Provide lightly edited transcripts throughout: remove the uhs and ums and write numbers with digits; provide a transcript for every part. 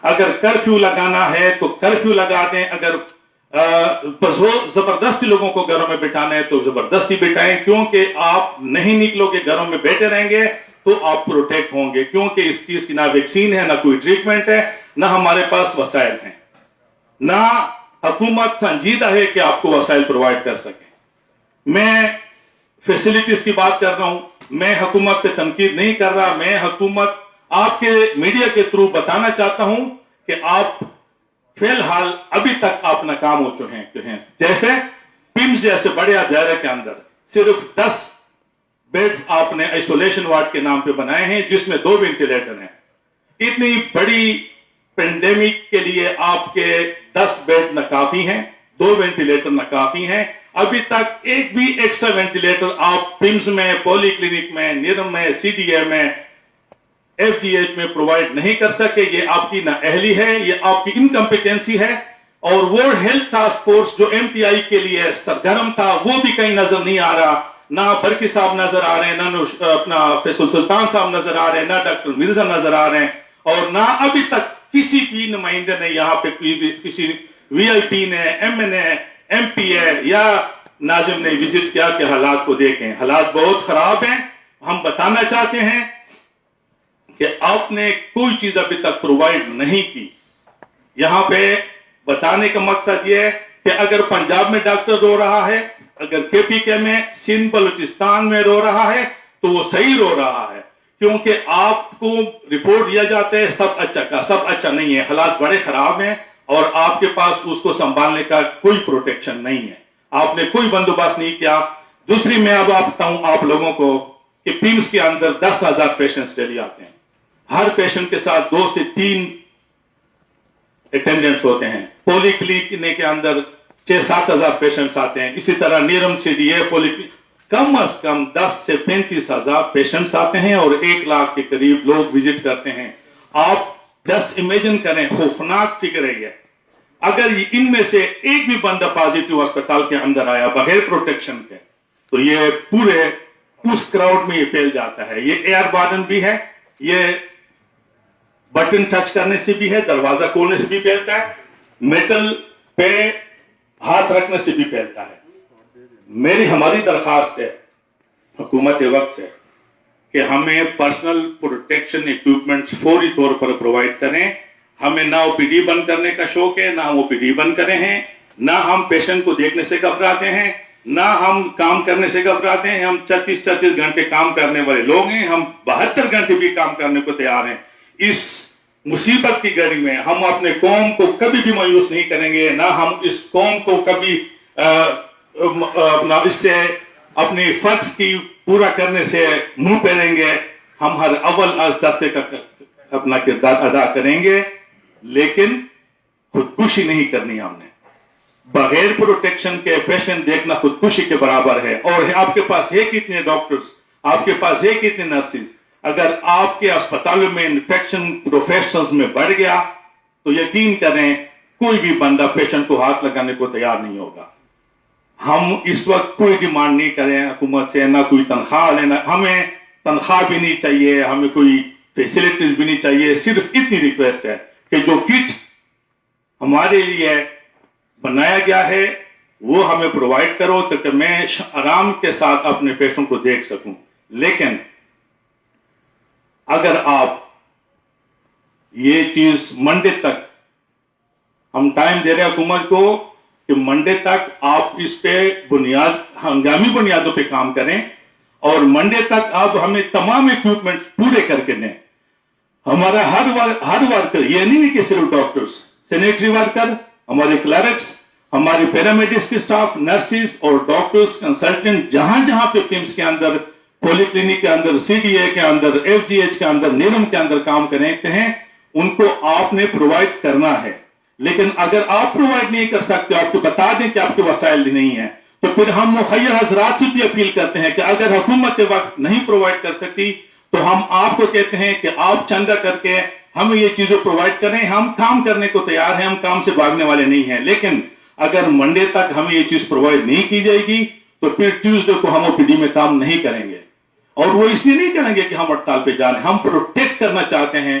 اگر کرفیو لگانا ہے تو کرفیو لگا دیں, اگر زبردستی لوگوں کو گھروں میں بٹھانا ہے تو زبردستی بٹھائیں, کیونکہ آپ نہیں نکلو گے, گھروں میں بیٹھے رہیں گے تو آپ پروٹیکٹ ہوں گے, کیونکہ اس چیز کی نہ ویکسین ہے, نہ کوئی ٹریٹمنٹ ہے, نہ ہمارے پاس وسائل ہیں, نہ حکومت سنجیدہ ہے کہ آپ کو وسائل پرووائڈ کر سکیں. میں فیسلٹیز کی بات کر رہا ہوں, میں حکومت پہ تنقید نہیں کر رہا, میں حکومت آپ کے میڈیا کے تھرو بتانا چاہتا ہوں کہ آپ فی الحال ابھی تک آپ ناکام ہو چکے ہیں. جیسے پمس جیسے بڑے دائرے کے اندر صرف 10 بیڈز آپ نے آئسولیشن وارڈ کے نام پہ بنائے ہیں, جس میں 2 وینٹیلیٹر ہیں. اتنی بڑی پینڈیمک کے لیے آپ کے 10 بیڈ ناکافی ہیں, 2 وینٹیلیٹر ناکافی ہیں. ابھی تک ایک بھی ایکسٹرا وینٹیلیٹر آپ پمس میں, پولی کلینک میں, نیرم میں, سی ڈی اے میں, ایف جی ایچ میں پرووائڈ نہیں کر سکے. یہ آپ کی نااہلی ہے, یہ آپ کی انکمپیٹنسی ہے. اور ورلڈ ہیلتھ ٹاسک فورس جو ایم پی آئی کے لیے سرگرم تھا وہ بھی کہیں نظر نہیں آ رہا. نہ برقی صاحب نظر آ رہے ہیں, نہ اپنا فیصل سلطان صاحب نظر آ رہے ہیں, نہ ڈاکٹر مرزا نظر آ رہے ہیں, اور نہ ابھی تک کسی بھی نمائندے نے یہاں پہ کسی وی آئی پی نے, ایم این اے, ایم پی اے یا ناظم نے وزٹ کیا کہ حالات کو دیکھیں. حالات بہت خراب ہیں. ہم بتانا چاہتے ہیں کہ آپ نے کوئی چیز ابھی تک پرووائڈ نہیں کی. یہاں پہ بتانے کا مقصد یہ ہے کہ اگر پنجاب میں ڈاکٹر رو رہا ہے, اگر کے پی کے میں, سندھ بلوچستان میں رو رہا ہے, تو وہ صحیح رو رہا ہے, کیونکہ آپ کو رپورٹ دیا جاتا ہے سب اچھا کا, سب اچھا نہیں ہے. حالات بڑے خراب ہیں اور آپ کے پاس اس کو سنبھالنے کا کوئی پروٹیکشن نہیں ہے, آپ نے کوئی بندوبست نہیں کیا. دوسری میں اب آپ بتاؤں آپ لوگوں کو کہ پمس کے اندر 10,000 پیشنٹس ڈیلی آتے ہیں. ہر پیشنٹ کے ساتھ 2 سے 3 اٹینڈنٹس ہوتے ہیں. پولی کلینک کے اندر 6-7 ہزار پیشنٹس آتے ہیں. اسی طرح نیرم سی ڈی اے پولی کم از کم 10 سے 35 ہزار پیشنٹس آتے ہیں اور 1 لاکھ کے قریب لوگ وزٹ کرتے ہیں. آپ جسٹ امیجن کریں, خوفناک فگر ہے یہ. اگر ان میں سے ایک بھی بندہ پازیٹیو ہسپتال کے اندر آیا بغیر پروٹیکشن کے, تو یہ پورے اس کراؤڈ میں یہ پھیل جاتا ہے. یہ ایئر بارڈن بھی ہے, یہ بٹن ٹچ کرنے سے بھی ہے, دروازہ کھولنے سے بھی پھیلتا ہے, میٹل پہ ہاتھ رکھنے سے بھی پھیلتا ہے. ہماری درخواست ہے حکومت وقت سے کہ ہمیں پرسنل پروٹیکشن ایکوپمنٹس فوری طور پر پرووائڈ کریں. ہمیں نہ او پی ڈی بند کرنے کا شوق ہے, نہ ہم او پی ڈی بند کرے ہیں, نہ ہم پیشنٹ کو دیکھنے سے گھبراتے ہیں, نہ ہم کام کرنے سے گھبراتے ہیں. ہم 36 گھنٹے کام کرنے والے لوگ ہیں, ہم 72 گھنٹے بھی کام کرنے کو تیار ہیں. اس مصیبت کی گھڑی میں ہم اپنے قوم کو کبھی بھی مایوس نہیں کریں گے, نہ ہم اس قوم کو کبھی اس سے اپنی فرض کی پورا کرنے سے منہ پھیریں گے. ہم ہر اول از دستے کا اپنا کردار ادا کریں گے, لیکن خودکشی نہیں کرنی. ہم نے بغیر پروٹیکشن کے پیشنٹ دیکھنا خودکشی کے برابر ہے. اور آپ کے پاس ہے کتنے ڈاکٹرز, آپ کے پاس ہے کتنے نرسز. اگر آپ کے اسپتالوں میں انفیکشن پروفیشنلز میں بڑھ گیا تو یقین کریں کوئی بھی بندہ پیشنٹ کو ہاتھ لگانے کو تیار نہیں ہوگا. ہم اس وقت کوئی ڈیمانڈ نہیں کریں حکومت سے, نہ کوئی تنخواہ لینا, ہمیں تنخواہ بھی نہیں چاہیے, ہمیں کوئی فیسلٹیز بھی نہیں چاہیے. صرف اتنی ریکویسٹ ہے کہ جو کٹ ہمارے لیے بنایا گیا ہے وہ ہمیں پرووائڈ کرو تاکہ میں آرام کے ساتھ اپنے پیشنٹ کو دیکھ سکوں. لیکن اگر آپ یہ چیز منڈے تک, ہم ٹائم دے رہے ہیں حکومت کو کہ منڈے تک آپ اس پہ ہنگامی بنیادوں پہ کام کریں, اور منڈے تک آپ ہمیں تمام ایکوپمنٹ پورے کر کے دیں. ہمارا ہر ورکر, یہ نہیں کہ صرف ڈاکٹرز, سینیٹری ورکر, ہمارے کلرکس, ہمارے پیرامیڈکس کے سٹاف, نرسز اور ڈاکٹرز, کنسلٹنٹ, جہاں جہاں پہ پمس کے اندر, پولی کلینک کے اندر, سی ڈی اے کے اندر, ایف جی ایچ کے اندر, نیرم کے اندر کام کرتے ہیں, ان کو آپ نے پرووائڈ کرنا ہے. لیکن اگر آپ پرووائڈ نہیں کر سکتے, آپ کو بتا دیں کہ آپ کے وسائل نہیں ہیں, تو پھر ہم مخیر حضرات سے بھی اپیل کرتے ہیں کہ اگر حکومت وقت نہیں پرووائڈ کر سکتی تو ہم آپ کو کہتے ہیں کہ آپ چندہ کر کے ہمیں یہ چیزیں پرووائڈ کریں. ہم کام کرنے کو تیار ہیں, ہم کام سے بھاگنے والے نہیں ہیں. لیکن اگر منڈے تک ہمیں یہ چیز پرووائڈ نہیں کی جائے گی تو پھر ٹیوزڈے کو ہم او پی ڈی میں کام نہیں کریں گے. اور وہ اس لیے نہیں کریں گے کہ ہم ہڑتال پہ جا رہے ہیں, ہم پروٹیکٹ کرنا چاہتے ہیں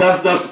10-10,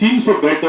300